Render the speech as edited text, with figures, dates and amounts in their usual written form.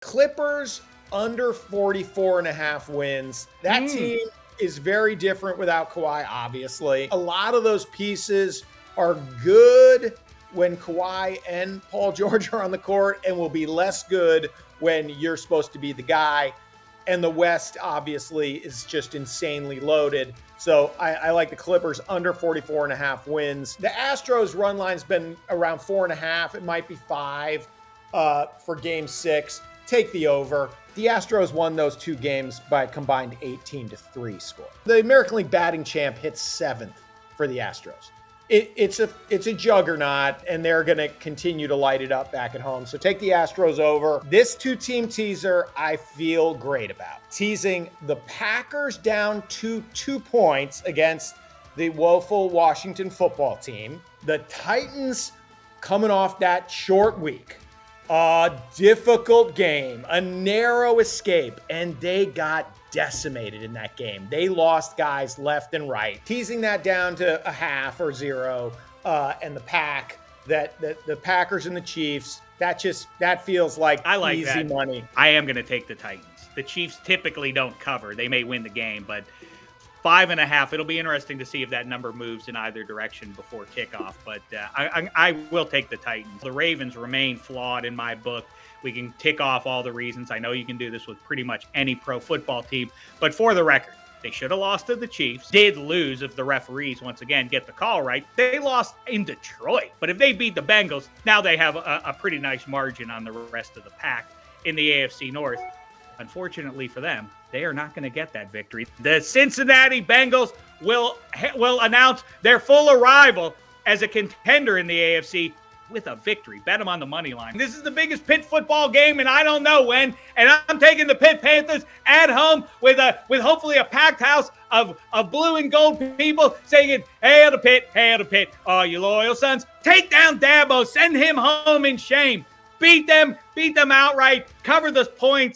Clippers under 44.5 wins. That team is very different without Kawhi, obviously. A lot of those pieces are good when Kawhi and Paul George are on the court and will be less good when you're supposed to be the guy. And the West, obviously, is just insanely loaded. So I like the Clippers under 44.5 wins. The Astros run line's been around 4.5. It might be 5 for game 6. Take the over. The Astros won those 2 games by a combined 18-3 score. The American League batting champ hits 7th for the Astros. It's a juggernaut, and they're going to continue to light it up back at home. So take the Astros over. This 2-team teaser I feel great about. Teasing the Packers down to 2 points against the woeful Washington football team. The Titans coming off that short week. A difficult game, a narrow escape, and they got decimated in that game. They lost guys left and right. Teasing that down to a half or 0, and the pack, the Packers and the Chiefs, that feels like I like easy that. money. I am going to take the Titans. The Chiefs typically don't cover. They may win the game, but 5.5. It'll be interesting to see if that number moves in either direction before kickoff. But I will take the Titans. The Ravens remain flawed in my book. We can tick off all the reasons. I know you can do this with pretty much any pro football team. But for the record, they should have lost to the Chiefs. Did lose if the referees, once again, get the call right. They lost in Detroit. But if they beat the Bengals, now they have a pretty nice margin on the rest of the pack in the AFC North. Unfortunately for them, they are not going to get that victory. The Cincinnati Bengals will announce their full arrival as a contender in the AFC with a victory. Bet them on the money line. This is the biggest Pitt football game, and I don't know when. And I'm taking the Pitt Panthers at home with hopefully a packed house of blue and gold people singing, "Hail to Pitt, hail to Pitt, all you loyal sons." Take down Dabo, send him home in shame. Beat them outright, cover the points.